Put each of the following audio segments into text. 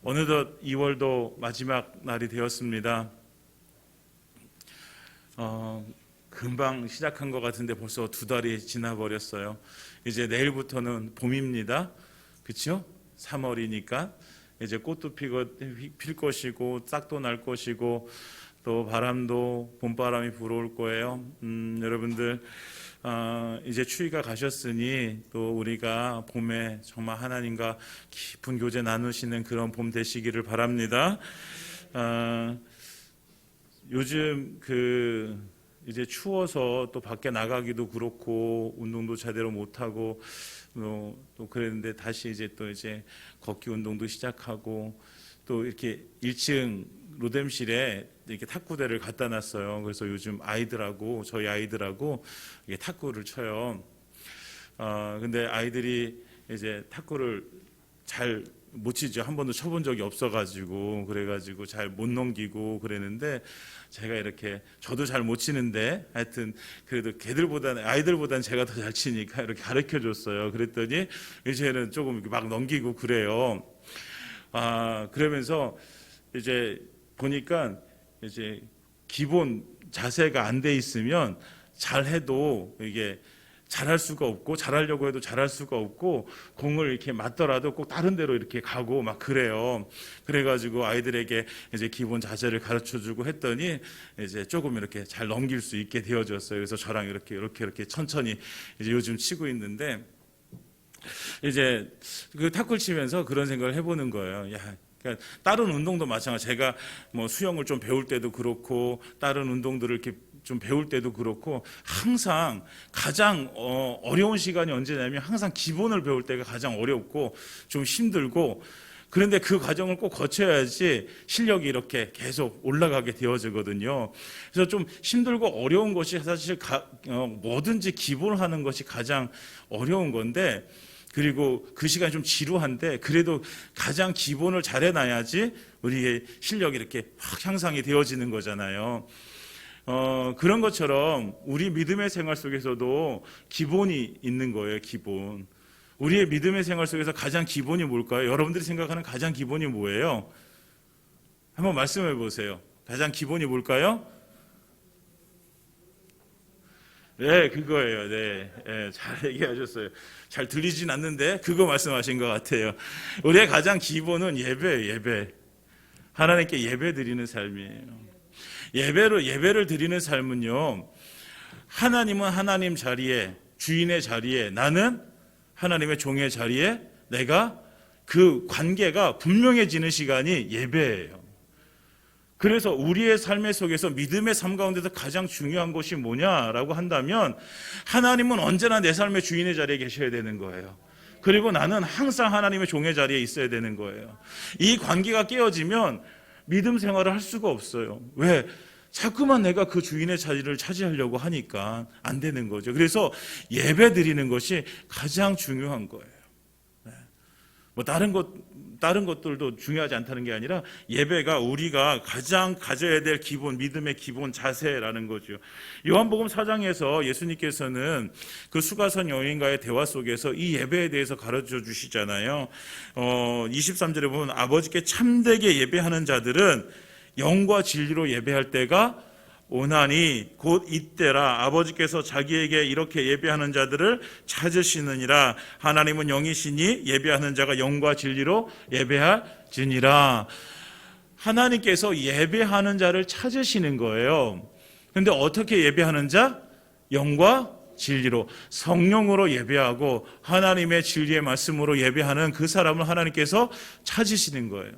어느덧 2월도 마지막 날이 되었습니다. 금방 시작한 것 같은데 벌써 2달이 지나버렸어요. 이제 내일부터는 봄입니다. 그렇죠? 3월이니까 이제 꽃도 필 것이고 싹도 날 것이고 또 바람도 봄바람이 불어올 거예요. 여러분들 이제 추위가 가셨으니 또 우리가 봄에 정말 하나님과 깊은 교제 나누시는 그런 봄 되시기를 바랍니다. 요즘 이제 추워서 또 밖에 나가기도 그렇고 운동도 제대로 못 하고 또 그랬는데 다시 이제 걷기 운동도 시작하고 또 이렇게 1층 로뎀실에 이렇게 탁구대를 갖다 놨어요. 그래서 요즘 저희 아이들하고 이게 탁구를 쳐요. 근데 아이들이 이제 탁구를 잘 못 치죠. 한 번도 쳐본 적이 없어가지고 그래가지고 잘 못 넘기고 그랬는데 제가 이렇게 저도 잘 못 치는데 하여튼 그래도 아이들보다는 제가 더 잘 치니까 이렇게 가르쳐 줬어요. 그랬더니 이제는 조금 이렇게 막 넘기고 그래요. 그러면서 이제 보니까 이제 기본 자세가 안 돼 있으면 잘해도 이게 잘할 수가 없고 잘하려고 해도 잘할 수가 없고 공을 이렇게 맞더라도 꼭 다른 데로 이렇게 가고 막 그래요. 그래가지고 아이들에게 이제 기본 자세를 가르쳐주고 했더니 이제 조금 이렇게 잘 넘길 수 있게 되어졌어요. 그래서 저랑 이렇게 천천히 이제 요즘 치고 있는데 이제 그 탁구를 치면서 그런 생각을 해보는 거예요. 그러니까 다른 운동도 마찬가지. 제가 뭐 수영을 좀 배울 때도 그렇고 다른 운동들을 이렇게 좀 배울 때도 그렇고 항상 가장 어려운 시간이 언제냐면 항상 기본을 배울 때가 가장 어렵고 좀 힘들고 그런데 그 과정을 꼭 거쳐야지 실력이 이렇게 계속 올라가게 되어지거든요. 그래서 좀 힘들고 어려운 것이 사실 뭐든지 기본을 하는 것이 가장 어려운 건데 그리고 그 시간이 좀 지루한데 그래도 가장 기본을 잘해놔야지 우리의 실력이 이렇게 확 향상이 되어지는 거잖아요. 그런 것처럼 우리 믿음의 생활 속에서도 기본이 있는 거예요. 기본. 우리의 믿음의 생활 속에서 가장 기본이 뭘까요? 여러분들이 생각하는 가장 기본이 뭐예요? 한번 말씀해 보세요. 가장 기본이 뭘까요? 네, 그거예요. 네, 잘 얘기하셨어요. 잘 들리진 않는데 그거 말씀하신 것 같아요. 우리의 가장 기본은 예배예요. 예배. 하나님께 예배 드리는 삶이에요. 예배를 드리는 삶은요, 하나님은 하나님 자리에, 주인의 자리에, 나는 하나님의 종의 자리에 내가 그 관계가 분명해지는 시간이 예배예요. 그래서 우리의 삶의 속에서 믿음의 삶 가운데서 가장 중요한 것이 뭐냐라고 한다면 하나님은 언제나 내 삶의 주인의 자리에 계셔야 되는 거예요. 그리고 나는 항상 하나님의 종의 자리에 있어야 되는 거예요. 이 관계가 깨어지면 믿음 생활을 할 수가 없어요. 왜? 자꾸만 내가 그 주인의 자리를 차지하려고 하니까 안 되는 거죠. 그래서 예배 드리는 것이 가장 중요한 거예요. 뭐 다른 것들도 중요하지 않다는 게 아니라 예배가 우리가 가장 가져야 될 기본, 믿음의 기본 자세라는 거죠. 요한복음 4장에서 예수님께서는 그 수가선 여인과의 대화 속에서 이 예배에 대해서 가르쳐 주시잖아요. 23절에 보면 아버지께 참되게 예배하는 자들은 영과 진리로 예배할 때가 오나니 곧 이때라. 아버지께서 자기에게 이렇게 예배하는 자들을 찾으시느니라. 하나님은 영이시니 예배하는 자가 영과 진리로 예배할지니라. 하나님께서 예배하는 자를 찾으시는 거예요. 그런데 어떻게 예배하는 자? 영과 진리로, 성령으로 예배하고 하나님의 진리의 말씀으로 예배하는 그 사람을 하나님께서 찾으시는 거예요.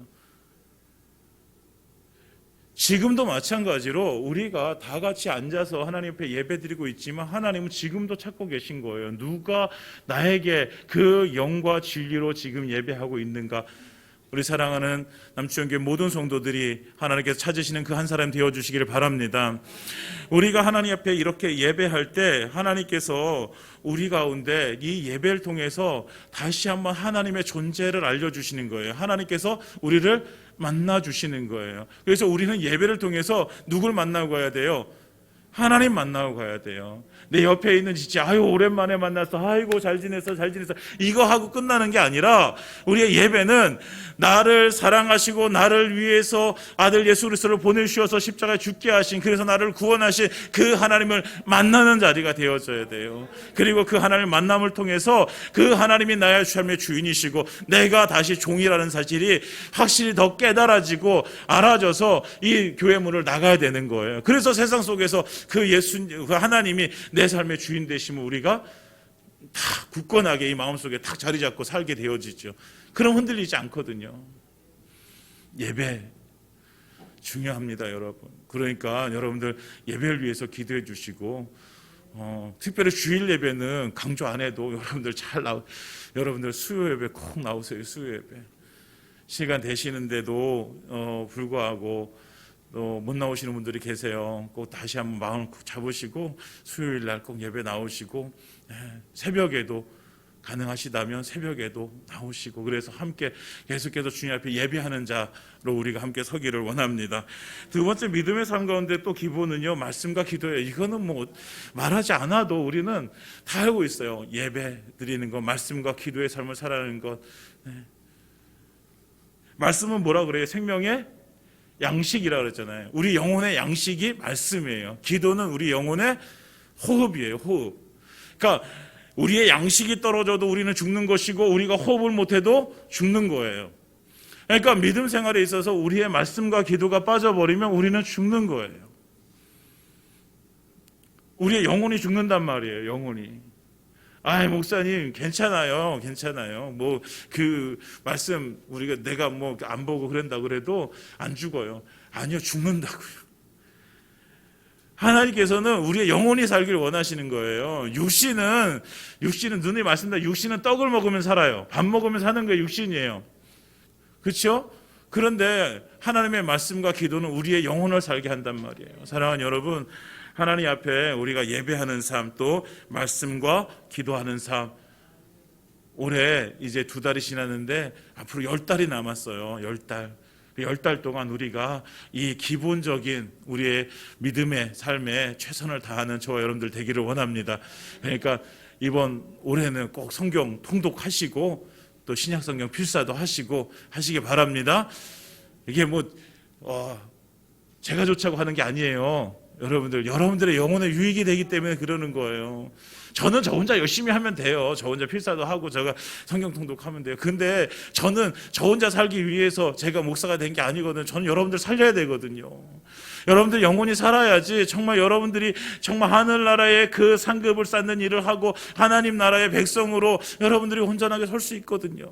지금도 마찬가지로 우리가 다 같이 앉아서 하나님 앞에 예배드리고 있지만 하나님은 지금도 찾고 계신 거예요. 누가 나에게 그 영과 진리로 지금 예배하고 있는가? 우리 사랑하는 남주현교회 모든 성도들이 하나님께서 찾으시는 그 한 사람 되어주시기를 바랍니다. 우리가 하나님 앞에 이렇게 예배할 때 하나님께서 우리 가운데 이 예배를 통해서 다시 한번 하나님의 존재를 알려주시는 거예요. 하나님께서 우리를 만나주시는 거예요. 그래서 우리는 예배를 통해서 누굴 만나고 가야 돼요? 하나님 만나고 가야 돼요. 내 옆에 있는 지체, 아유 오랜만에 만났어, 아이고 잘 지냈어, 잘 지냈어, 이거 하고 끝나는 게 아니라 우리의 예배는 나를 사랑하시고 나를 위해서 아들 예수 그리스도를 보내주셔서 십자가에 죽게 하신, 그래서 나를 구원하신 그 하나님을 만나는 자리가 되어져야 돼요. 그리고 그 하나님을 만남을 통해서 그 하나님이 나의 삶의 주인이시고 내가 다시 종이라는 사실이 확실히 더 깨달아지고 알아져서 이 교회 문을 나가야 되는 거예요. 그래서 세상 속에서 그 그 하나님이 내 삶의 주인 되시면 우리가 다 굳건하게 이 마음속에 탁 자리 잡고 살게 되어지죠. 그럼 흔들리지 않거든요. 예배 중요합니다, 여러분. 그러니까 여러분들 예배를 위해서 기도해 주시고, 특별히 주일 예배는 강조 안 해도 여러분들 여러분들 수요 예배 꼭 나오세요. 수요 예배 시간 되시는데도 불구하고 또 못 나오시는 분들이 계세요. 꼭 다시 한번 마음을 잡으시고 수요일 날 꼭 예배 나오시고, 새벽에도 가능하시다면 새벽에도 나오시고, 그래서 함께 계속해서 주님 앞에 예배하는 자로 우리가 함께 서기를 원합니다. 두 번째 믿음의 삶 가운데 또 기본은요, 말씀과 기도예요. 이거는 뭐 말하지 않아도 우리는 다 알고 있어요. 예배 드리는 것, 말씀과 기도의 삶을 살아가는 것. 말씀은 뭐라 그래요? 생명의 양식이라고 그랬잖아요. 우리 영혼의 양식이 말씀이에요. 기도는 우리 영혼의 호흡이에요. 호흡. 그러니까 우리의 양식이 떨어져도 우리는 죽는 것이고, 우리가 호흡을 못해도 죽는 거예요. 그러니까 믿음 생활에 있어서 우리의 말씀과 기도가 빠져버리면 우리는 죽는 거예요. 우리의 영혼이 죽는단 말이에요. 영혼이. 아이 목사님 괜찮아요, 괜찮아요. 뭐 그 말씀 우리가 내가 뭐 안 보고 그런다 그래도 안 죽어요. 아니요, 죽는다고요. 하나님께서는 우리의 영혼이 살기를 원하시는 거예요. 육신은 누누이 말씀드립니다. 육신은 떡을 먹으면 살아요. 밥 먹으면 사는 게 육신이에요. 그렇죠? 그런데 하나님의 말씀과 기도는 우리의 영혼을 살게 한단 말이에요. 사랑하는 여러분, 하나님 앞에 우리가 예배하는 삶, 또 말씀과 기도하는 삶, 올해 이제 2달이 지났는데 앞으로 10달이 남았어요. 10달. 10달 동안 우리가 이 기본적인 우리의 믿음의 삶에 최선을 다하는 저와 여러분들 되기를 원합니다. 그러니까 이번 올해는 꼭 성경 통독하시고 또 신약 성경 필사도 하시기 바랍니다. 이게 뭐 제가 좋자고 하는 게 아니에요. 여러분들의 영혼의 유익이 되기 때문에 그러는 거예요. 저는 저 혼자 열심히 하면 돼요. 저 혼자 필사도 하고 제가 성경 통독하면 돼요. 근데 저는 저 혼자 살기 위해서 제가 목사가 된 게 아니거든요. 저는 여러분들 살려야 되거든요. 여러분들 영혼이 살아야지 정말 여러분들이 정말 하늘나라의 그 상급을 쌓는 일을 하고 하나님 나라의 백성으로 여러분들이 온전하게 설 수 있거든요.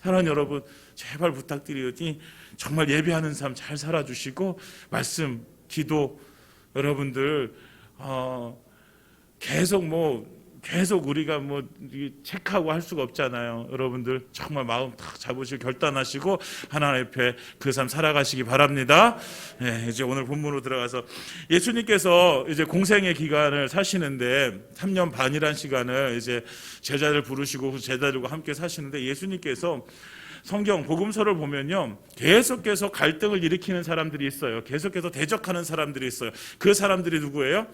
사랑하는 여러분, 제발 부탁드리오니 정말 예배하는 삶 잘 살아주시고, 말씀, 기도, 여러분들 계속 우리가 체크하고 할 수가 없잖아요. 여러분들 정말 마음 딱 잡으시고 결단하시고 하나님 앞에 그 삶 살아가시기 바랍니다. 이제 오늘 본문으로 들어가서, 예수님께서 이제 공생의 기간을 사시는데 3년 반이란 시간을 이제 제자들 부르시고 제자들과 함께 사시는데, 예수님께서 성경 복음서를 보면요, 계속해서 갈등을 일으키는 사람들이 있어요. 계속해서 대적하는 사람들이 있어요. 그 사람들이 누구예요?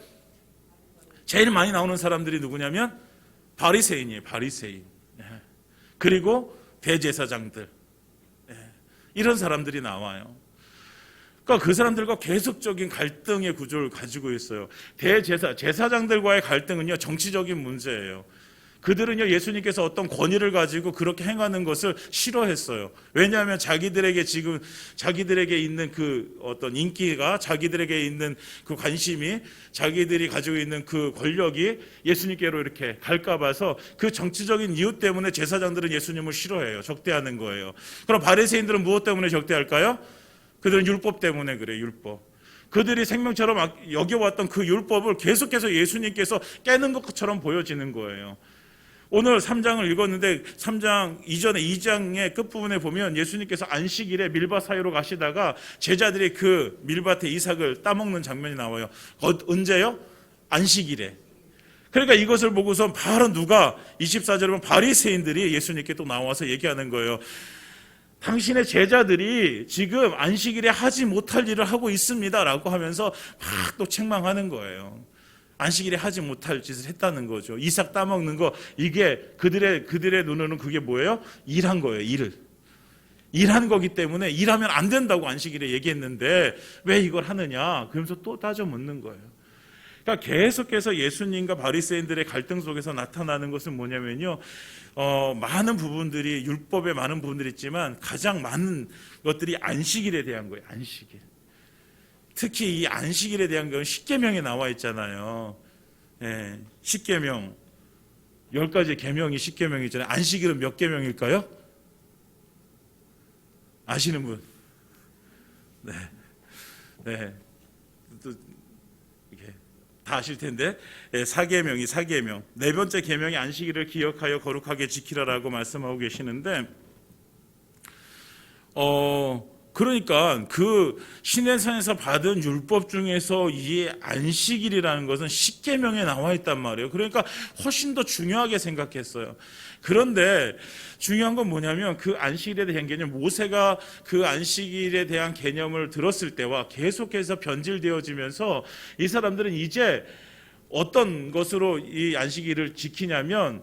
제일 많이 나오는 사람들이 누구냐면 바리새인이에요. 바리새인. 그리고 대제사장들. 이런 사람들이 나와요. 그러니까 그 사람들과 계속적인 갈등의 구조를 가지고 있어요. 제사장들과의 갈등은요, 정치적인 문제예요. 그들은요, 예수님께서 어떤 권위를 가지고 그렇게 행하는 것을 싫어했어요. 왜냐하면 자기들에게 있는 그 어떤 인기가, 자기들에게 있는 그 관심이, 자기들이 가지고 있는 그 권력이 예수님께로 이렇게 갈까 봐서 그 정치적인 이유 때문에 제사장들은 예수님을 싫어해요. 적대하는 거예요. 그럼 바리새인들은 무엇 때문에 적대할까요? 그들은 율법 때문에 그래요. 율법. 그들이 생명처럼 여겨왔던 그 율법을 계속해서 예수님께서 깨는 것처럼 보여지는 거예요. 오늘 3장을 읽었는데 3장 이전에 2장의 끝부분에 보면 예수님께서 안식일에 밀밭 사이로 가시다가 제자들이 그 밀밭에 이삭을 따먹는 장면이 나와요. 언제요? 안식일에. 그러니까 이것을 보고서 바로 누가 24절에 보면 바리새인들이 예수님께 또 나와서 얘기하는 거예요. 당신의 제자들이 지금 안식일에 하지 못할 일을 하고 있습니다 라고 하면서 막 또 책망하는 거예요. 안식일에 하지 못할 짓을 했다는 거죠. 이삭 따먹는 거, 이게 그들의 눈으로는 그게 뭐예요? 일한 거예요. 일한 거기 때문에 일하면 안 된다고 안식일에 얘기했는데 왜 이걸 하느냐? 그러면서 또 따져 묻는 거예요. 그러니까 계속해서 예수님과 바리새인들의 갈등 속에서 나타나는 것은 뭐냐면요, 많은 부분들이, 율법에 많은 부분들이 있지만 가장 많은 것들이 안식일에 대한 거예요. 안식일. 특히 이 안식일에 대한 건 십계명에 나와 있잖아요. 예, 십계명 10가지 계명이 십계명이잖아요. 안식일은 몇 계명일까요? 아시는 분? 네, 네, 또 이게 다 아실 텐데, 사계명이 사계명. 네 번째 계명이 안식일을 기억하여 거룩하게 지키라라고 말씀하고 계시는데, 그러니까 그 시내산에서 받은 율법 중에서 이 안식일이라는 것은 십계명에 나와 있단 말이에요. 그러니까 훨씬 더 중요하게 생각했어요. 그런데 중요한 건 뭐냐면 그 안식일에 대한 개념, 모세가 그 안식일에 대한 개념을 들었을 때와 계속해서 변질되어지면서 이 사람들은 이제 어떤 것으로 이 안식일을 지키냐면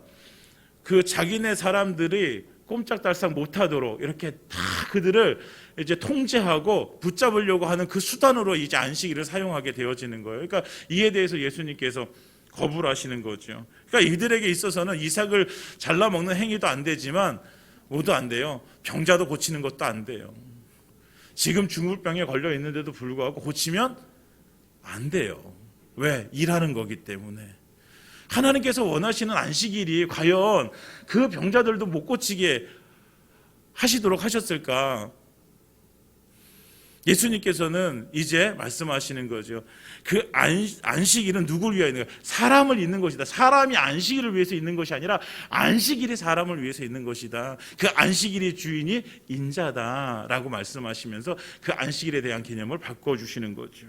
그 자기네 사람들이 꼼짝달싹 못하도록 이렇게 다 그들을 이제 통제하고 붙잡으려고 하는 그 수단으로 이제 안식일을 사용하게 되어지는 거예요. 그러니까 이에 대해서 예수님께서 거부를 하시는 거죠. 그러니까 이들에게 있어서는 이삭을 잘라 먹는 행위도 안 되지만 뭐도 안 돼요. 병자도 고치는 것도 안 돼요. 지금 중풍병에 걸려 있는데도 불구하고 고치면 안 돼요. 왜? 일하는 거기 때문에. 하나님께서 원하시는 안식일이 과연 그 병자들도 못 고치게 하시도록 하셨을까? 예수님께서는 이제 말씀하시는 거죠. 그 안식일은 누구를 위하여 있는 거야? 사람을 있는 것이다. 사람이 안식일을 위해서 있는 것이 아니라 안식일이 사람을 위해서 있는 것이다. 그 안식일의 주인이 인자다라고 말씀하시면서 그 안식일에 대한 개념을 바꿔주시는 거죠.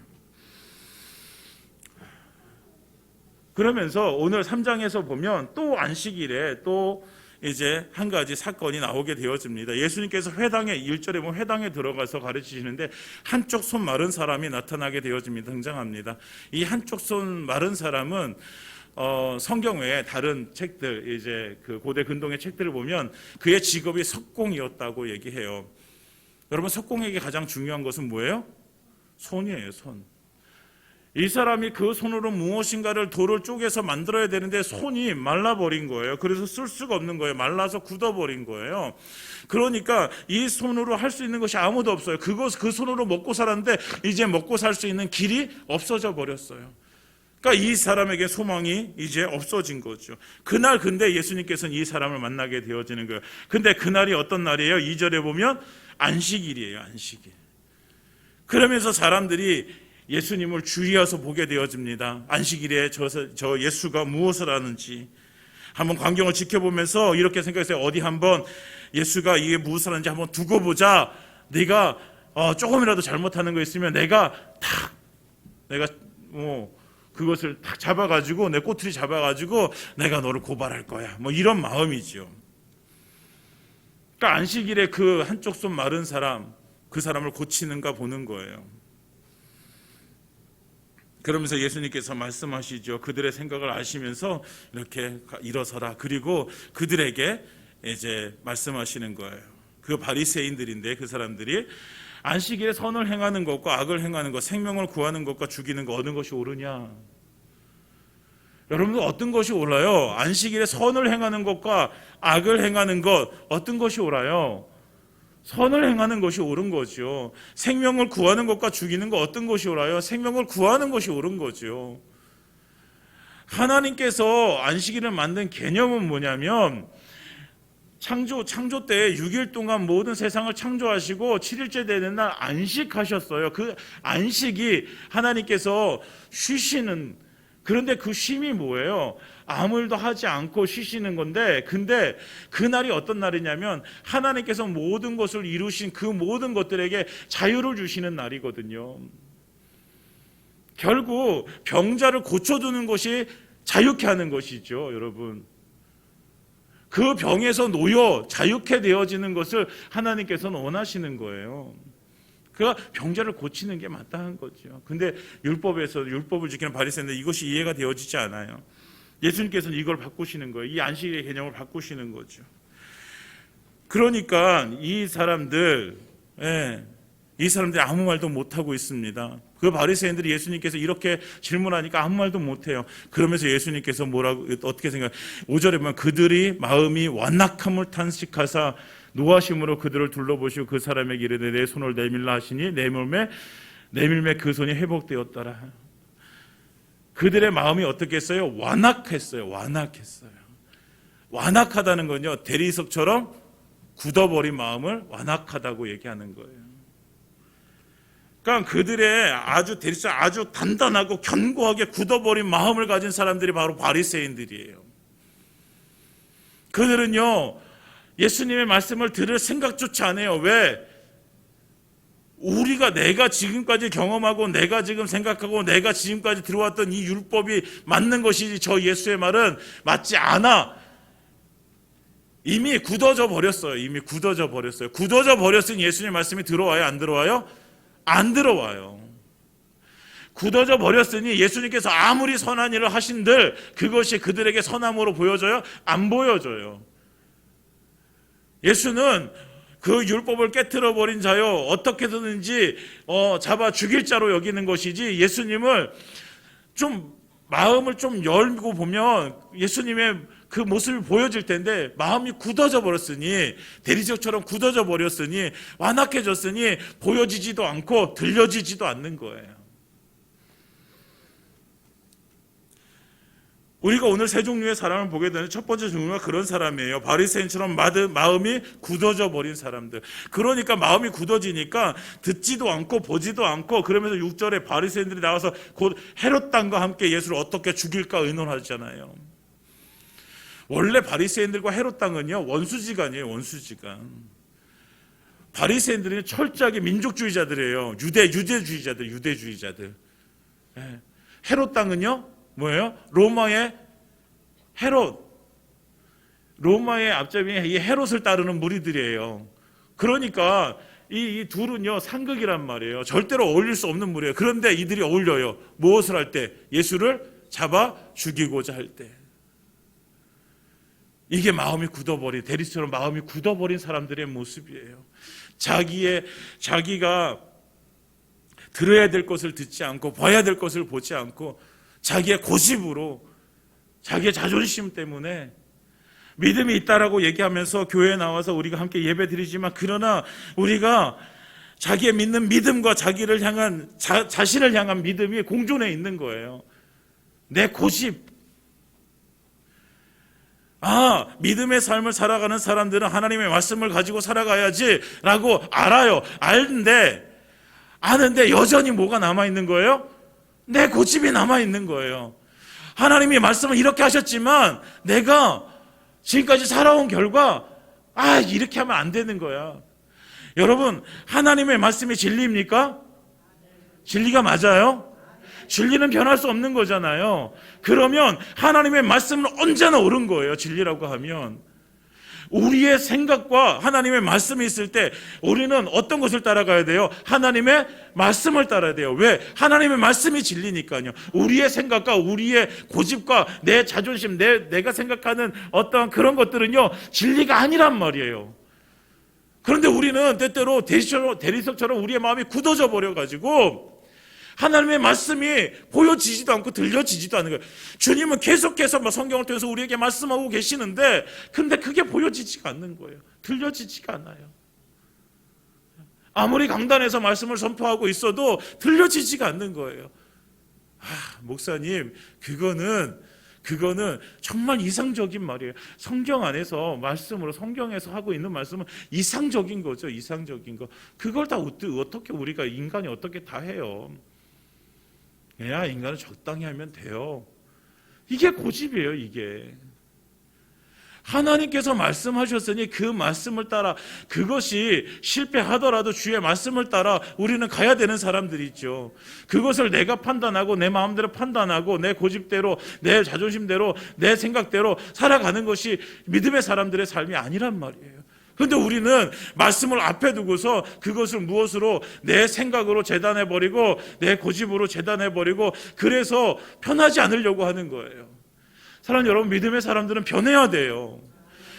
그러면서 오늘 3장에서 보면 또 안식일에 또 이제 한 가지 사건이 나오게 되어집니다. 예수님께서 회당에 1절에 보면 회당에 들어가서 가르치시는데 한쪽 손 마른 사람이 나타나게 되어집니다. 등장합니다. 이 한쪽 손 마른 사람은 성경 외에 다른 책들, 이제 그 고대 근동의 책들을 보면 그의 직업이 석공이었다고 얘기해요. 여러분, 석공에게 가장 중요한 것은 뭐예요? 손이에요, 손. 이 사람이 그 손으로 무엇인가를 돌을 쪼개서 만들어야 되는데 손이 말라버린 거예요. 그래서 쓸 수가 없는 거예요. 말라서 굳어버린 거예요. 그러니까 이 손으로 할 수 있는 것이 아무도 없어요. 그 손으로 먹고 살았는데 이제 먹고 살 수 있는 길이 없어져 버렸어요. 그러니까 이 사람에게 소망이 이제 없어진 거죠. 그날 근데 예수님께서는 이 사람을 만나게 되어지는 거예요. 근데 그날이 어떤 날이에요? 2절에 보면 안식일이에요. 안식일. 그러면서 사람들이 예수님을 주의해서 보게 되어집니다. 안식일에 저 예수가 무엇을 하는지 한번 광경을 지켜보면서 이렇게 생각했어요. 어디 한번 예수가 이게 무엇을 하는지 한번 두고 보자. 네가 조금이라도 잘못하는 거 있으면 내가 그것을 딱 잡아가지고 내 꼬투리 잡아가지고 내가 너를 고발할 거야. 뭐 이런 마음이죠. 그러니까 안식일에 그 한쪽 손 마른 사람, 그 사람을 고치는가 보는 거예요. 그러면서 예수님께서 말씀하시죠. 그들의 생각을 아시면서 이렇게 일어서라. 그리고 그들에게 이제 말씀하시는 거예요. 그 바리새인들인데 그 사람들이 안식일에 선을 행하는 것과 악을 행하는 것, 생명을 구하는 것과 죽이는 것 어느 것이 옳으냐? 여러분들 어떤 것이 옳아요? 안식일에 선을 행하는 것과 악을 행하는 것 어떤 것이 옳아요? 선을 행하는 것이 옳은 거죠. 생명을 구하는 것과 죽이는 것 어떤 것이 옳아요? 생명을 구하는 것이 옳은 거죠. 하나님께서 안식일을 만든 개념은 뭐냐면 창조 때 6일 동안 모든 세상을 창조하시고 7일째 되는 날 안식하셨어요. 그 안식이 하나님께서 쉬시는, 그런데 그 쉼이 뭐예요? 아무 일도 하지 않고 쉬시는 건데, 근데 그날이 어떤 날이냐면 하나님께서 모든 것을 이루신 그 모든 것들에게 자유를 주시는 날이거든요. 결국 병자를 고쳐주는 것이 자유케 하는 것이죠, 여러분. 그 병에서 놓여 자유케 되어지는 것을 하나님께서는 원하시는 거예요. 그가 병자를 고치는 게 마땅한 거죠. 근데 율법에서 율법을 지키는 바리새인들 이것이 이해가 되어지지 않아요. 예수님께서는 이걸 바꾸시는 거예요. 이 안식의 개념을 바꾸시는 거죠. 그러니까 이 사람들이 아무 말도 못하고 있습니다. 그 바리새인들이 예수님께서 이렇게 질문하니까 아무 말도 못해요. 그러면서 예수님께서 뭐라고 어떻게 생각해요? 5절에 보면 그들이 마음이 완악함을 탄식하사 노하심으로 그들을 둘러보시고 그 사람에게 이르되 내 손을 내밀라 하시니 내밀매 그 손이 회복되었더라. 그들의 마음이 어떻게 했어요? 완악했어요. 완악하다는 건요, 대리석처럼 굳어버린 마음을 완악하다고 얘기하는 거예요. 그러니까 그들의 아주 단단하고 견고하게 굳어버린 마음을 가진 사람들이 바로 바리새인들이에요. 그들은요, 예수님의 말씀을 들을 생각조차 안 해요. 왜? 내가 지금까지 경험하고 내가 지금 생각하고 내가 지금까지 들어왔던 이 율법이 맞는 것이지 저 예수의 말은 맞지 않아. 이미 굳어져 버렸어요. 굳어져 버렸으니 예수님의 말씀이 들어와요? 안 들어와요? 안 들어와요. 굳어져 버렸으니 예수님께서 아무리 선한 일을 하신들 그것이 그들에게 선함으로 보여져요? 안 보여져요. 예수는 그 율법을 깨트려 버린 자요 어떻게든지 잡아 죽일 자로 여기는 것이지, 예수님을 좀 마음을 좀 열고 보면 예수님의 그 모습이 보여질 텐데 마음이 굳어져 버렸으니, 대리석처럼 굳어져 버렸으니, 완악해졌으니 보여지지도 않고 들려지지도 않는 거예요. 우리가 오늘 세 종류의 사람을 보게 되는 첫 번째 종류가 그런 사람이에요. 바리새인처럼 마음이 굳어져 버린 사람들. 그러니까 마음이 굳어지니까 듣지도 않고 보지도 않고, 그러면서 6절에 바리새인들이 나와서 곧 헤롯 당과 함께 예수를 어떻게 죽일까 의논하잖아요. 원래 바리새인들과 헤롯 당은요 원수지간이에요. 바리새인들은 철저하게 민족주의자들이에요. 유대주의자들. 헤롯 당은요 뭐예요? 로마의 앞잡이인 이 헤롯을 따르는 무리들이에요. 그러니까 이 둘은요 상극이란 말이에요. 절대로 어울릴 수 없는 무리예요. 그런데 이들이 어울려요. 무엇을 할 때? 예수를 잡아 죽이고자 할 때. 이게 마음이 굳어버린, 대리처럼 마음이 굳어버린 사람들의 모습이에요. 자기가 들어야 될 것을 듣지 않고 봐야 될 것을 보지 않고 자기의 고집으로, 자기의 자존심 때문에 믿음이 있다라고 얘기하면서 교회에 나와서 우리가 함께 예배 드리지만, 그러나 우리가 자기의 믿는 믿음과 자기를 향한 자신을 향한 믿음이 공존해 있는 거예요. 내 고집. 믿음의 삶을 살아가는 사람들은 하나님의 말씀을 가지고 살아가야지라고 알아요. 아는데 여전히 뭐가 남아있는 거예요? 내 고집이 남아있는 거예요. 하나님이 말씀을 이렇게 하셨지만 내가 지금까지 살아온 결과 이렇게 하면 안 되는 거야. 여러분, 하나님의 말씀이 진리입니까? 진리가 맞아요? 진리는 변할 수 없는 거잖아요. 그러면 하나님의 말씀은 언제나 옳은 거예요. 진리라고 하면 우리의 생각과 하나님의 말씀이 있을 때 우리는 어떤 것을 따라가야 돼요? 하나님의 말씀을 따라야 돼요. 왜? 하나님의 말씀이 진리니까요. 우리의 생각과 우리의 고집과 내 자존심, 내가 생각하는 어떤 그런 것들은요 진리가 아니란 말이에요. 그런데 우리는 때때로 대리석처럼 우리의 마음이 굳어져 버려가지고 하나님의 말씀이 보여지지도 않고 들려지지도 않는 거예요. 주님은 계속해서 성경을 통해서 우리에게 말씀하고 계시는데 근데 그게 보여지지가 않는 거예요. 들려지지가 않아요. 아무리 강단에서 말씀을 선포하고 있어도 들려지지가 않는 거예요. 목사님, 그거는 정말 이상적인 말이에요. 성경 안에서 말씀으로, 성경에서 하고 있는 말씀은 이상적인 거죠. 이상적인 거. 그걸 다 어떻게 우리가 인간이 어떻게 다 해요. 그냥 인간은 적당히 하면 돼요. 이게 고집이에요. 이게 하나님께서 말씀하셨으니 그 말씀을 따라, 그것이 실패하더라도 주의 말씀을 따라 우리는 가야 되는 사람들이죠. 그것을 내가 판단하고 내 마음대로 판단하고 내 고집대로, 내 자존심대로, 내 생각대로 살아가는 것이 믿음의 사람들의 삶이 아니란 말이에요. 그런데 우리는 말씀을 앞에 두고서 그것을 무엇으로 내 생각으로 재단해버리고 내 고집으로 재단해버리고 그래서 편하지 않으려고 하는 거예요. 사랑하는 여러분, 믿음의 사람들은 변해야 돼요.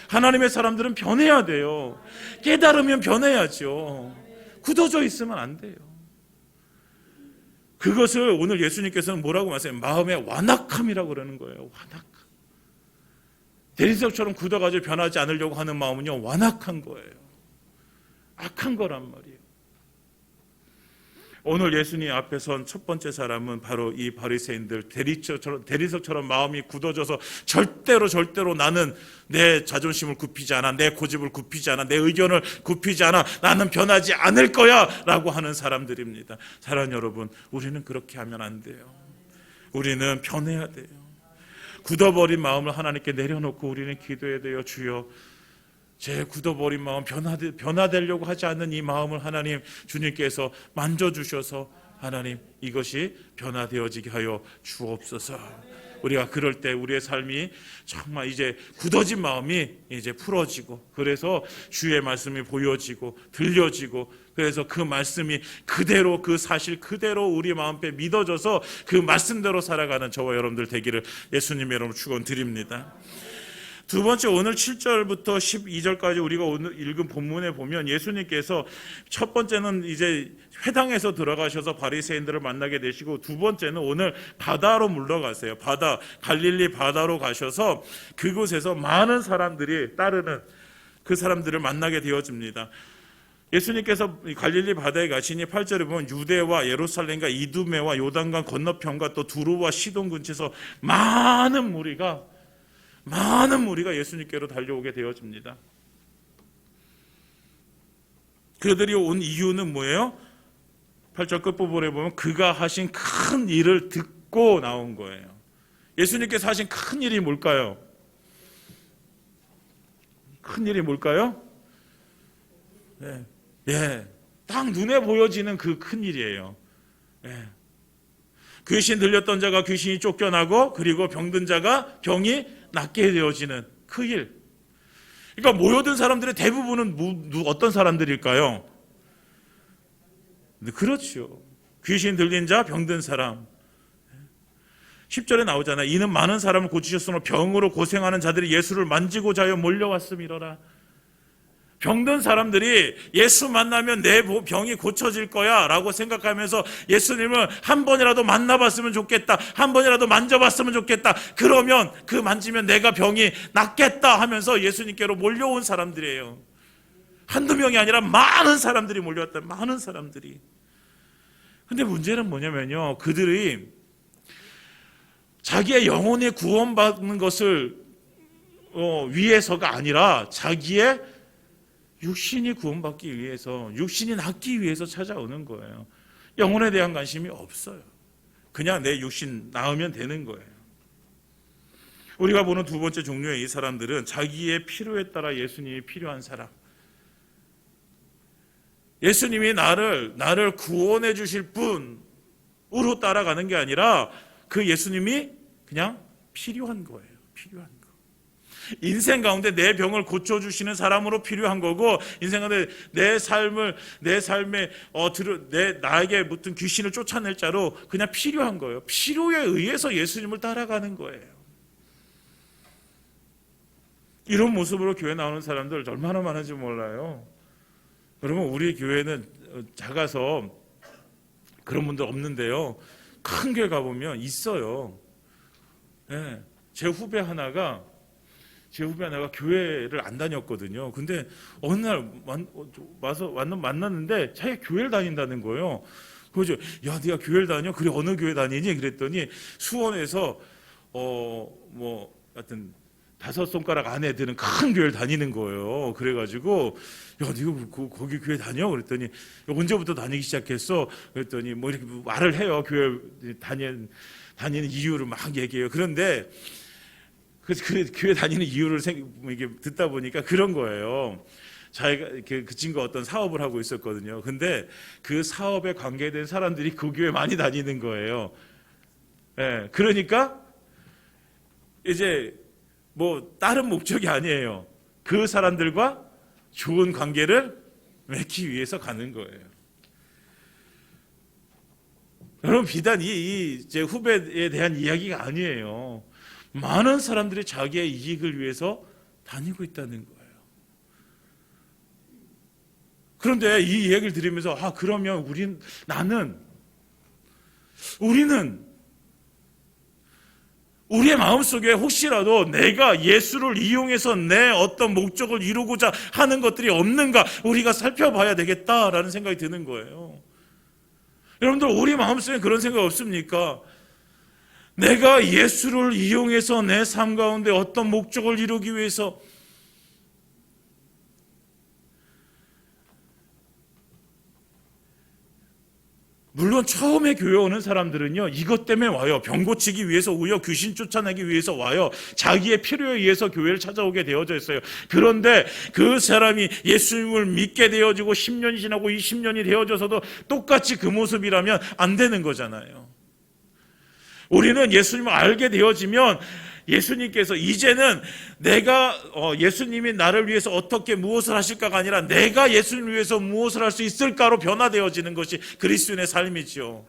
하나님의 사람들은 변해야 돼요. 깨달으면 변해야죠. 굳어져 있으면 안 돼요. 그것을 오늘 예수님께서는 뭐라고 말씀해요? 마음의 완악함이라고 그러는 거예요. 완악함. 대리석처럼 굳어가지고 변하지 않으려고 하는 마음은요, 완악한 거예요. 악한 거란 말이에요. 오늘 예수님 앞에 선 첫 번째 사람은 바로 이 바리새인들, 대리석처럼 마음이 굳어져서 절대로 나는 내 자존심을 굽히지 않아, 내 고집을 굽히지 않아, 내 의견을 굽히지 않아, 나는 변하지 않을 거야 라고 하는 사람들입니다. 사랑하는 여러분, 우리는 그렇게 하면 안 돼요. 우리는 변해야 돼요. 굳어버린 마음을 하나님께 내려놓고 우리는 기도해야 돼요. 주여, 제 굳어버린 마음, 변화되려고 하지 않는 이 마음을 하나님 주님께서 만져주셔서 하나님 이것이 변화되어지게 하여 주옵소서. 우리가 그럴 때 우리의 삶이 정말 이제 굳어진 마음이 이제 풀어지고, 그래서 주의 말씀이 보여지고 들려지고, 그래서 그 말씀이 그대로, 그 사실 그대로 우리 마음에 믿어져서 그 말씀대로 살아가는 저와 여러분들 되기를 예수님의 이름으로 축원드립니다. 두 번째, 오늘 7절부터 12절까지 우리가 오늘 읽은 본문에 보면 예수님께서 첫 번째는 이제 회당에서 들어가셔서 바리새인들을 만나게 되시고, 두 번째는 오늘 바다로 물러가세요. 갈릴리 바다로 가셔서 그곳에서 많은 사람들이 따르는 그 사람들을 만나게 되어집니다. 예수님께서 갈릴리 바다에 가시니 8절에 보면 유대와 예루살렘과 이두메와 요단강 건너편과 또 두로와 시돈 근처에서 많은 무리가 예수님께로 달려오게 되어집니다. 그들이 온 이유는 뭐예요? 8절 끝부분에 보면 그가 하신 큰 일을 듣고 나온 거예요. 예수님께서 하신 큰 일이 뭘까요? 큰 일이 뭘까요? 딱 눈에 보여지는 그 큰 일이에요. 귀신 들렸던 자가 귀신이 쫓겨나고, 그리고 병든 자가 병이 낫게 되어지는 그 일. 그러니까 모여든 사람들의 대부분은 어떤 사람들일까요? 그렇죠. 귀신 들린 자, 병든 사람. 10절에 나오잖아요. 이는 많은 사람을 고치셨으므로 병으로 고생하는 자들이 예수를 만지고자 하여 몰려왔음이로라. 병든 사람들이 예수 만나면 내 병이 고쳐질 거야 라고 생각하면서 예수님을 한 번이라도 만나봤으면 좋겠다, 한 번이라도 만져봤으면 좋겠다, 그러면 그 만지면 내가 병이 낫겠다 하면서 예수님께로 몰려온 사람들이에요. 한두 명이 아니라 많은 사람들이 몰려왔다. 많은 사람들이. 근데 문제는 뭐냐면요, 그들이 자기의 영혼이 구원받는 것을 위해서가 아니라 자기의 육신이 구원받기 위해서, 육신이 낫기 위해서 찾아오는 거예요. 영혼에 대한 관심이 없어요. 그냥 내 육신 나으면 되는 거예요. 우리가 보는 두 번째 종류의 이 사람들은 자기의 필요에 따라 예수님이 필요한 사람, 예수님이 나를 구원해 주실 분으로 따라가는 게 아니라 그 예수님이 그냥 필요한 거예요. 필요한 거. 인생 가운데 내 병을 고쳐주시는 사람으로 필요한 거고, 인생 가운데 나에게 묻은 귀신을 쫓아낼 자로 그냥 필요한 거예요. 필요에 의해서 예수님을 따라가는 거예요. 이런 모습으로 교회 나오는 사람들 얼마나 많은지 몰라요. 여러분, 우리 교회는 작아서 그런 분들 없는데요, 큰 교회 가보면 있어요. 제 후배 하나가 교회를 안 다녔거든요. 근데 어느 날 와서 만났는데 자기가 교회를 다닌다는 거예요. 그래서 야, 네가 교회를 다녀? 그래, 어느 교회 다니니? 그랬더니 수원에서 하여튼 5손가락 안에 드는 큰 교회를 다니는 거예요. 그래가지고 야, 네가 거기 교회 다녀? 그랬더니 언제부터 다니기 시작했어? 그랬더니 뭐 이렇게 말을 해요. 교회 다니는 이유를 막 얘기해요. 그런데 그 교회 다니는 이유를 이게 듣다 보니까 그런 거예요. 자기가 그 친구가 어떤 사업을 하고 있었거든요. 근데 그 사업에 관계된 사람들이 그 교회 많이 다니는 거예요. 그러니까 이제 뭐 다른 목적이 아니에요. 그 사람들과 좋은 관계를 맺기 위해서 가는 거예요. 여러분, 비단 제 후배에 대한 이야기가 아니에요. 많은 사람들이 자기의 이익을 위해서 다니고 있다는 거예요. 그런데 이 이야기를 들으면서 그러면 우리는 우리의 마음속에 혹시라도 내가 예수를 이용해서 내 어떤 목적을 이루고자 하는 것들이 없는가 우리가 살펴봐야 되겠다라는 생각이 드는 거예요. 여러분들, 우리 마음속에 그런 생각 없습니까? 내가 예수를 이용해서 내 삶 가운데 어떤 목적을 이루기 위해서, 물론 처음에 교회 오는 사람들은요, 이것 때문에 와요. 병 고치기 위해서 오요, 귀신 쫓아내기 위해서 와요. 자기의 필요에 의해서 교회를 찾아오게 되어져 있어요. 그런데 그 사람이 예수님을 믿게 되어지고 10년이 지나고 20년이 되어져서도 똑같이 그 모습이라면 안 되는 거잖아요. 우리는 예수님을 알게 되어지면 예수님께서 이제는 예수님이 나를 위해서 어떻게 무엇을 하실까가 아니라 내가 예수님을 위해서 무엇을 할 수 있을까로 변화되어지는 것이 그리스도인의 삶이죠.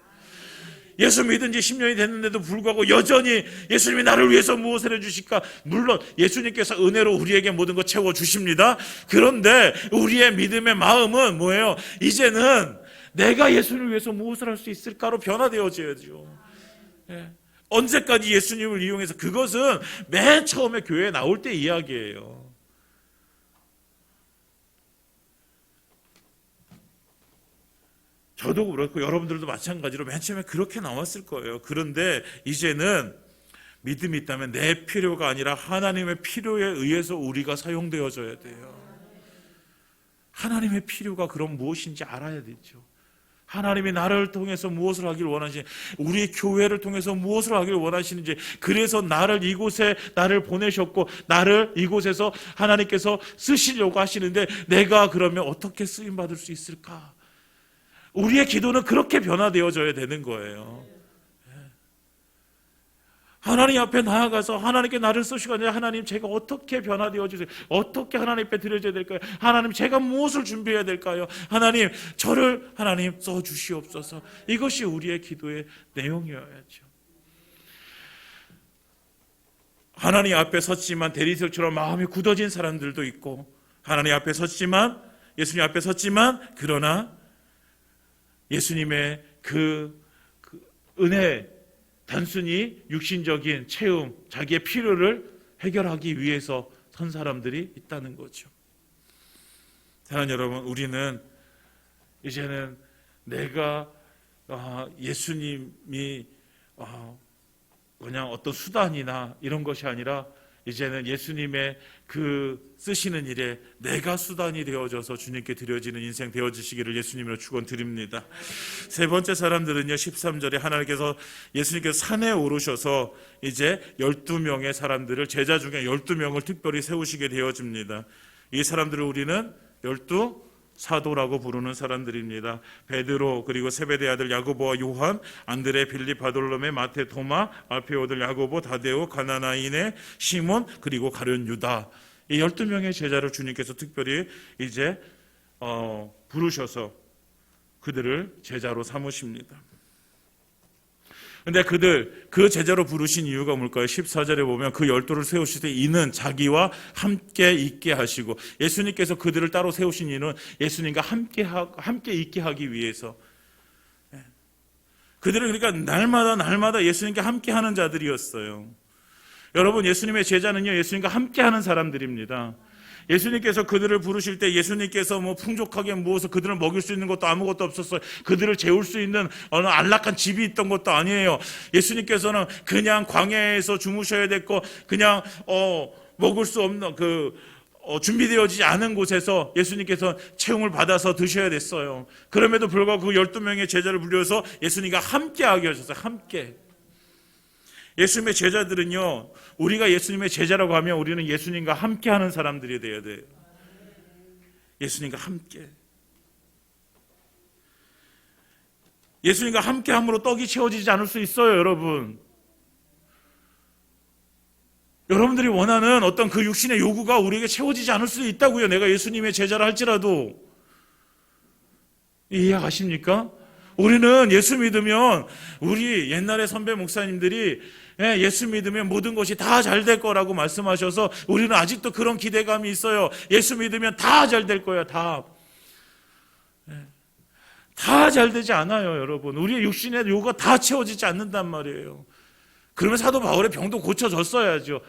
예수 믿은 지 10년이 됐는데도 불구하고 여전히 예수님이 나를 위해서 무엇을 해주실까? 물론 예수님께서 은혜로 우리에게 모든 것 채워주십니다. 그런데 우리의 믿음의 마음은 뭐예요? 이제는 내가 예수님을 위해서 무엇을 할 수 있을까로 변화되어져야죠. 언제까지 예수님을 이용해서, 그것은 맨 처음에 교회에 나올 때 이야기예요. 저도 그렇고 여러분들도 마찬가지로 맨 처음에 그렇게 나왔을 거예요. 그런데 이제는 믿음이 있다면 내 필요가 아니라 하나님의 필요에 의해서 우리가 사용되어져야 돼요. 하나님의 필요가 그럼 무엇인지 알아야 되죠. 하나님이 나를 통해서 무엇을 하길 원하시는지, 우리 교회를 통해서 무엇을 하길 원하시는지, 그래서 이곳에 나를 보내셨고 나를 이곳에서 하나님께서 쓰시려고 하시는데 내가 그러면 어떻게 쓰임받을 수 있을까? 우리의 기도는 그렇게 변화되어져야 되는 거예요. 하나님 앞에 나아가서 하나님께 나를 쓰시고, 하나님 제가 어떻게 변화되어 주세요? 어떻게 하나님 앞에 드려져야 될까요? 하나님 제가 무엇을 준비해야 될까요? 하나님 저를 하나님 써주시옵소서. 이것이 우리의 기도의 내용이어야죠. 하나님 앞에 섰지만 대리석처럼 마음이 굳어진 사람들도 있고, 하나님 앞에 섰지만, 예수님 앞에 섰지만, 그러나 예수님의 그 은혜, 단순히 육신적인 체험, 자기의 필요를 해결하기 위해서 선 사람들이 있다는 거죠. 사랑하는 여러분, 우리는 이제는 내가 예수님이 그냥 어떤 수단이나 이런 것이 아니라 이제는 예수님의 그 쓰시는 일에 내가 수단이 되어져서 주님께 드려지는 인생 되어지시기를 예수님으로 축원드립니다. 세 번째 사람들은요, 13절에 하나님께서, 예수님께서 산에 오르셔서 이제 12명의 사람들을, 제자 중에 12명을 특별히 세우시게 되어집니다. 이 사람들을 우리는 12 사도라고 부르는 사람들입니다. 베드로, 그리고 세베대 아들 야고보와 요한, 안드레, 빌립, 바돌로메, 마테, 토마, 알페오 아들 야고보, 다데오, 가나나인의 시몬, 그리고 가룟 유다. 이 12명의 제자를 주님께서 특별히 이제 부르셔서 그들을 제자로 삼으십니다. 근데 그 제자로 부르신 이유가 뭘까요? 14절에 보면 그 12를 세우실 때 이는 자기와 함께 있게 하시고, 예수님께서 그들을 따로 세우신 이유는 예수님과 함께 있게 하기 위해서. 그들은 그러니까 날마다 예수님과 함께 하는 자들이었어요. 여러분, 예수님의 제자는요, 예수님과 함께 하는 사람들입니다. 예수님께서 그들을 부르실 때 예수님께서 풍족하게 무엇을 그들을 먹일 수 있는 것도 아무것도 없었어요. 그들을 재울 수 있는 어느 안락한 집이 있던 것도 아니에요. 예수님께서는 그냥 광야에서 주무셔야 됐고, 그냥 먹을 수 없는 준비되어지지 않은 곳에서 예수님께서 채용을 받아서 드셔야 됐어요. 그럼에도 불구하고 그 12명의 제자를 불려서 예수님과 함께 하게 하셨어요. 함께. 예수님의 제자들은요, 우리가 예수님의 제자라고 하면 우리는 예수님과 함께 하는 사람들이 되어야 돼요. 예수님과 함께. 예수님과 함께 함으로 떡이 채워지지 않을 수 있어요, 여러분. 여러분들이 원하는 어떤 그 육신의 요구가 우리에게 채워지지 않을 수도 있다고요. 내가 예수님의 제자라 할지라도. 이해하십니까? 우리는 예수 믿으면, 우리 옛날에 선배 목사님들이 예수 믿으면 모든 것이 다 잘 될 거라고 말씀하셔서 우리는 아직도 그런 기대감이 있어요. 예수 믿으면 다 잘 될 거야, 다. 다 잘 되지 않아요, 여러분. 우리의 육신의 요구가 다 채워지지 않는단 말이에요. 그러면 사도 바울의 병도 고쳐졌어야죠.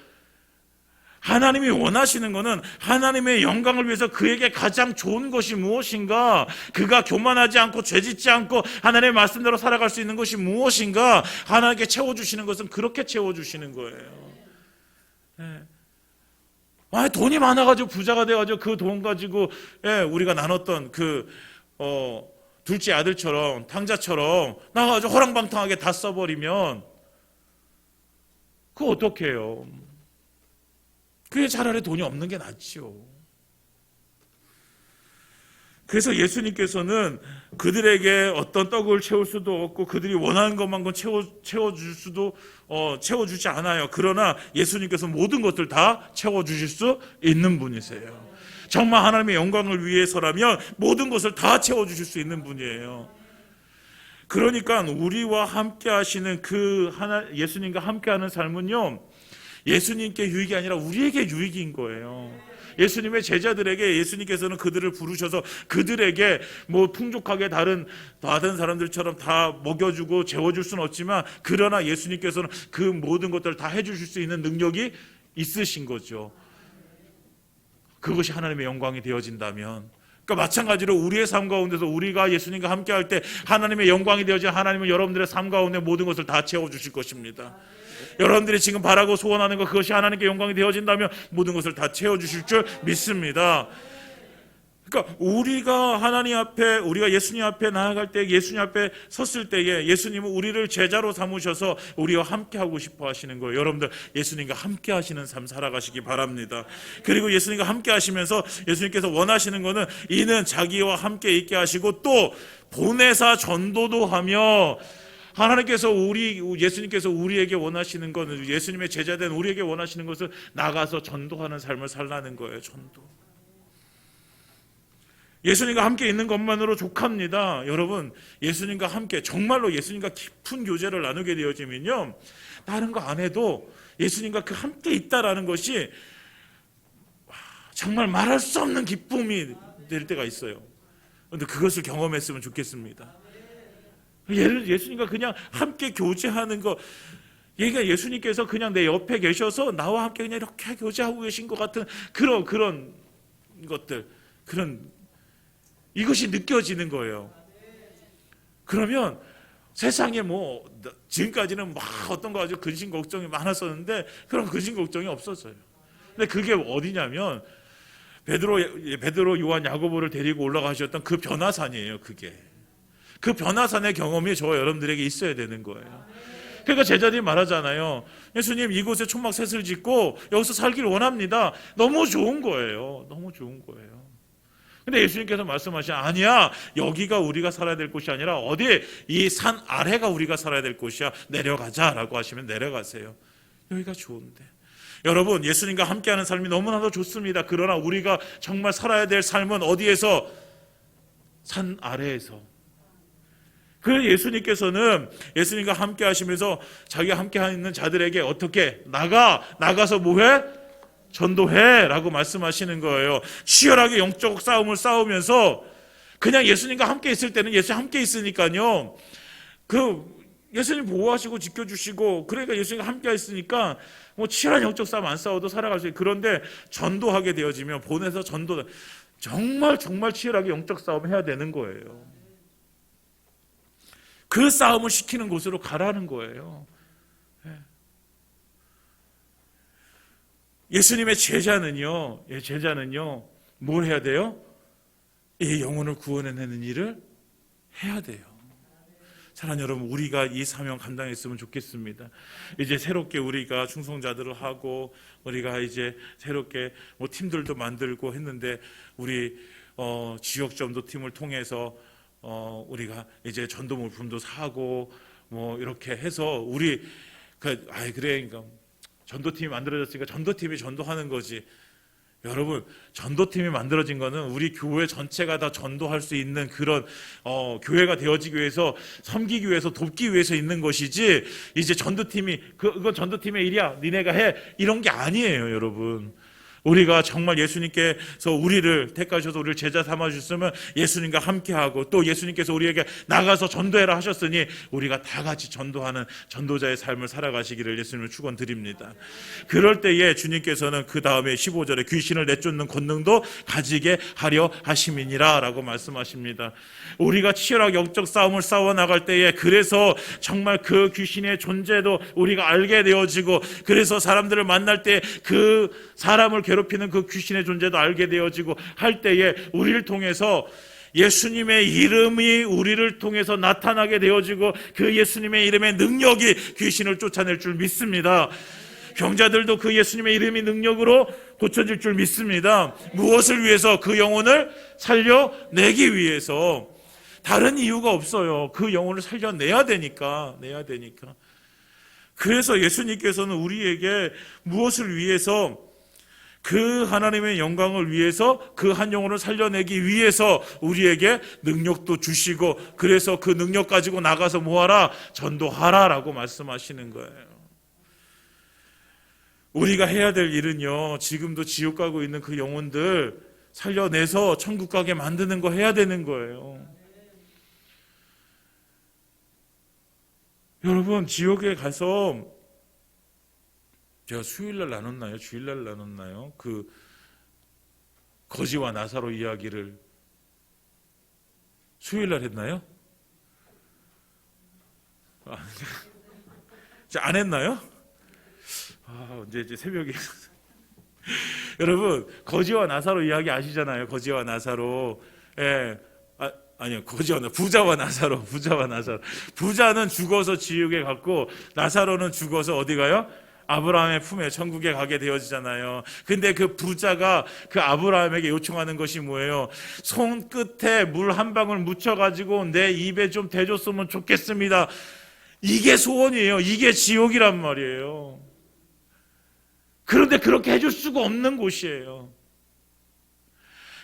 하나님이 원하시는 것은 하나님의 영광을 위해서 그에게 가장 좋은 것이 무엇인가, 그가 교만하지 않고 죄짓지 않고 하나님의 말씀대로 살아갈 수 있는 것이 무엇인가, 하나님께 채워주시는 것은 그렇게 채워주시는 거예요. 돈이 많아가지고 부자가 돼가지고 그 돈 가지고 우리가 나눴던 둘째 아들처럼, 탕자처럼 나가가지고 호랑방탕하게 다 써버리면 그거 어떡해요? 그게 차라리 돈이 없는 게 낫죠. 그래서 예수님께서는 그들에게 어떤 떡을 채울 수도 없고 그들이 원하는 것만큼 채워주지 않아요. 그러나 예수님께서 모든 것들 다 채워주실 수 있는 분이세요. 정말 하나님의 영광을 위해서라면 모든 것을 다 채워주실 수 있는 분이에요. 그러니까 우리와 함께 하시는 예수님과 함께 하는 삶은요, 예수님께 유익이 아니라 우리에게 유익인 거예요. 예수님의 제자들에게 예수님께서는 그들을 부르셔서 그들에게 풍족하게 다른 사람들처럼 다 먹여주고 재워줄 수는 없지만, 그러나 예수님께서는 그 모든 것들을 다 해주실 수 있는 능력이 있으신 거죠. 그것이 하나님의 영광이 되어진다면, 그러니까 마찬가지로 우리의 삶 가운데서 우리가 예수님과 함께 할 때 하나님의 영광이 되어진 하나님은 여러분들의 삶 가운데 모든 것을 다 채워주실 것입니다. 여러분들이 지금 바라고 소원하는 것, 그것이 하나님께 영광이 되어진다면 모든 것을 다 채워주실 줄 믿습니다. 그러니까 우리가 예수님 앞에 나아갈 때, 예수님 앞에 섰을 때에 예수님은 우리를 제자로 삼으셔서 우리와 함께 하고 싶어 하시는 거예요. 여러분들 예수님과 함께 하시는 삶 살아가시기 바랍니다. 그리고 예수님과 함께 하시면서 예수님께서 원하시는 것은 이는 자기와 함께 있게 하시고 또 보내사 전도도 하며, 하나님께서 예수님께서 우리에게 원하시는 것은, 예수님의 제자된 우리에게 원하시는 것은 나가서 전도하는 삶을 살라는 거예요. 전도. 예수님과 함께 있는 것만으로 족합니다. 여러분, 예수님과 함께 정말로 예수님과 깊은 교제를 나누게 되어지면요, 다른 거 안 해도 예수님과 그 함께 있다라는 것이 정말 말할 수 없는 기쁨이 될 때가 있어요. 그런데 그것을 경험했으면 좋겠습니다. 예수님과 그냥 함께 교제하는 거, 얘가 예수님께서 그냥 내 옆에 계셔서 나와 함께 그냥 이렇게 교제하고 계신 것 같은 그런 것들, 이것이 느껴지는 거예요. 그러면 세상에 지금까지는 어떤 거 가지고 근심 걱정이 많았었는데 그런 근심 걱정이 없었어요. 근데 그게 어디냐면 베드로, 요한, 야고보를 데리고 올라가셨던 그 변화산이에요. 그 변화산의 경험이 저와 여러분들에게 있어야 되는 거예요. 그러니까 제자들이 말하잖아요. 예수님, 이곳에 초막셋을 짓고 여기서 살기를 원합니다. 너무 좋은 거예요. 너무 좋은 거예요. 근데 예수님께서 아니야, 여기가 우리가 살아야 될 곳이 아니라 어디, 이 산 아래가 우리가 살아야 될 곳이야. 내려가자라고 하시면 내려가세요. 여기가 좋은데. 여러분, 예수님과 함께하는 삶이 너무나도 좋습니다. 그러나 우리가 정말 살아야 될 삶은 어디에서? 산 아래에서. 그래서 예수님께서는 예수님과 함께 하시면서 자기가 함께 있는 자들에게 어떻게 나가서 뭐해? 전도해 라고 말씀하시는 거예요. 치열하게 영적 싸움을 싸우면서, 그냥 예수님과 함께 있을 때는 예수님 함께 있으니까요, 예수님 보호하시고 지켜주시고, 그러니까 예수님과 함께 있으니까 치열한 영적 싸움 안 싸워도 살아갈 수 있어요. 그런데 전도하게 되어지면, 보내서 정말 치열하게 영적 싸움 해야 되는 거예요. 그 싸움을 시키는 곳으로 가라는 거예요. 예수님의 제자는요, 뭘 해야 돼요? 이 영혼을 구원해내는 일을 해야 돼요. 사랑하는 여러분, 우리가 이 사명 감당했으면 좋겠습니다. 이제 새롭게 우리가 충성자들을 하고, 우리가 이제 새롭게 팀들도 만들고 했는데, 우리 지역 전도팀을 통해서 우리가 이제 전도 물품도 사고 이렇게 해서 우리 그러니까 전도팀이 만들어졌으니까 전도팀이 전도하는 거지. 여러분, 전도팀이 만들어진 거는 우리 교회 전체가 다 전도할 수 있는 그런 교회가 되어지기 위해서, 섬기기 위해서, 돕기 위해서 있는 것이지, 이제 전도팀이 그건 전도팀의 일이야, 니네가 해, 이런 게 아니에요. 여러분, 우리가 정말 예수님께서 우리를 택하셔서 우리를 제자 삼아 주셨으면 예수님과 함께하고, 또 예수님께서 우리에게 나가서 전도해라 하셨으니 우리가 다 같이 전도하는 전도자의 삶을 살아가시기를 예수님을 축원드립니다. 그럴 때에 주님께서는 그 다음에 15절에 귀신을 내쫓는 권능도 가지게 하려 하심이니라 라고 말씀하십니다. 우리가 치열하게 영적 싸움을 싸워나갈 때에, 그래서 정말 그 귀신의 존재도 우리가 알게 되어지고, 그래서 사람들을 만날 때 그 사람을 괴롭히는 그 귀신의 존재도 알게 되어지고 할 때에, 우리를 통해서 예수님의 이름이 우리를 통해서 나타나게 되어지고, 그 예수님의 이름의 능력이 귀신을 쫓아낼 줄 믿습니다. 병자들도 그 예수님의 이름이 능력으로 고쳐질 줄 믿습니다. 무엇을 위해서? 그 영혼을 살려내기 위해서. 다른 이유가 없어요. 그 영혼을 살려내야 되니까. 그래서 예수님께서는 우리에게 무엇을 위해서? 그 하나님의 영광을 위해서, 그 한 영혼을 살려내기 위해서 우리에게 능력도 주시고, 그래서 그 능력 가지고 나가서 뭐하라? 전도하라 라고 말씀하시는 거예요. 우리가 해야 될 일은요, 지금도 지옥 가고 있는 그 영혼들 살려내서 천국 가게 만드는 거 해야 되는 거예요. 여러분, 지옥에 가서, 제가 수요일날 나눴나요? 주일날 나눴나요? 그 거지와 나사로 이야기를 수요일날 했나요? 안 했나요? 언제 이제 새벽에 여러분, 거지와 나사로 이야기 아시잖아요. 거지와 나사로. 예. 아니요, 부자와 나사로. 부자는 죽어서 지옥에 갔고, 나사로는 죽어서 어디 가요? 아브라함의 품에 천국에 가게 되어지잖아요. 근데 그 부자가 그 아브라함에게 요청하는 것이 뭐예요? 손끝에 물 한 방울 묻혀가지고 내 입에 좀 대줬으면 좋겠습니다. 이게 소원이에요. 이게 지옥이란 말이에요. 그런데 그렇게 해줄 수가 없는 곳이에요.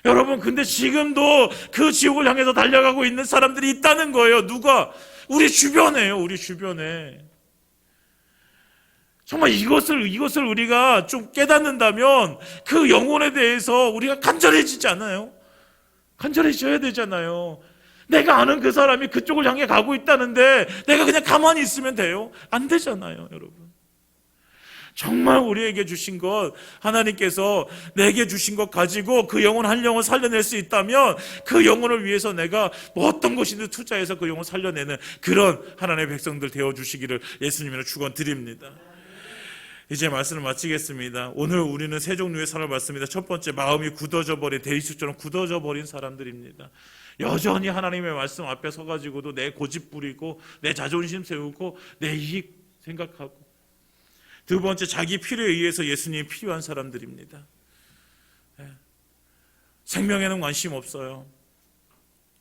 여러분, 근데 지금도 그 지옥을 향해서 달려가고 있는 사람들이 있다는 거예요. 누가? 우리 주변에요. 우리 주변에. 정말 이것을 우리가 좀 깨닫는다면 그 영혼에 대해서 우리가 간절해지지 않아요? 간절해져야 되잖아요. 내가 아는 그 사람이 그쪽을 향해 가고 있다는데 내가 그냥 가만히 있으면 돼요? 안 되잖아요, 여러분. 정말 우리에게 주신 것, 하나님께서 내게 주신 것 가지고 그 영혼 한 영혼 살려낼 수 있다면, 그 영혼을 위해서 내가 뭐 어떤 것이든 투자해서 그 영혼 살려내는 그런 하나님의 백성들 되어주시기를 예수님으로 축원드립니다. 이제 말씀을 마치겠습니다. 오늘 우리는 세 종류의 사람을 봤습니다. 첫 번째, 마음이 굳어져 버린, 대리수처럼 굳어져 버린 사람들입니다. 여전히 하나님의 말씀 앞에 서가지고도 내 고집 부리고, 내 자존심 세우고, 내 이익 생각하고. 두 번째, 자기 필요에 의해서 예수님이 필요한 사람들입니다. 생명에는 관심 없어요.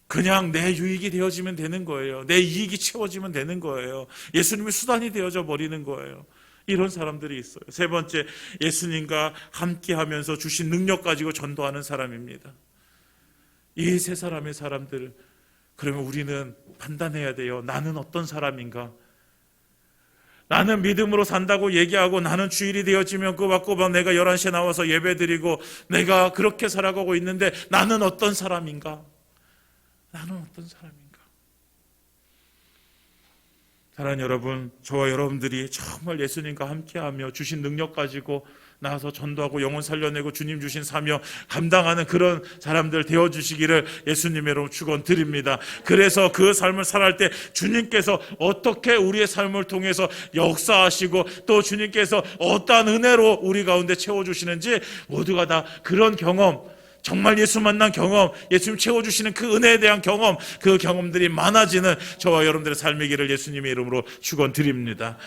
그냥 내 유익이 되어지면 되는 거예요. 내 이익이 채워지면 되는 거예요. 예수님이 수단이 되어져 버리는 거예요. 이런 사람들이 있어요. 세 번째, 예수님과 함께하면서 주신 능력 가지고 전도하는 사람입니다. 이 세 사람의 사람들, 그러면 우리는 판단해야 돼요. 나는 어떤 사람인가? 나는 믿음으로 산다고 얘기하고, 나는 주일이 되어지면 꼬박꼬박 내가 11시에 나와서 예배드리고 내가 그렇게 살아가고 있는데, 나는 어떤 사람인가? 나는 어떤 사람인가? 사랑하는 여러분, 저와 여러분들이 정말 예수님과 함께하며 주신 능력 가지고 나가서 전도하고 영혼 살려내고 주님 주신 사명 감당하는 그런 사람들 되어주시기를 예수님의 이름으로 축원드립니다. 그래서 그 삶을 살아갈 때 주님께서 어떻게 우리의 삶을 통해서 역사하시고, 또 주님께서 어떠한 은혜로 우리 가운데 채워주시는지 모두가 다 그런 경험, 정말 예수 만난 경험, 예수님 채워주시는 그 은혜에 대한 경험, 그 경험들이 많아지는 저와 여러분들의 삶이기를 예수님의 이름으로 축원드립니다.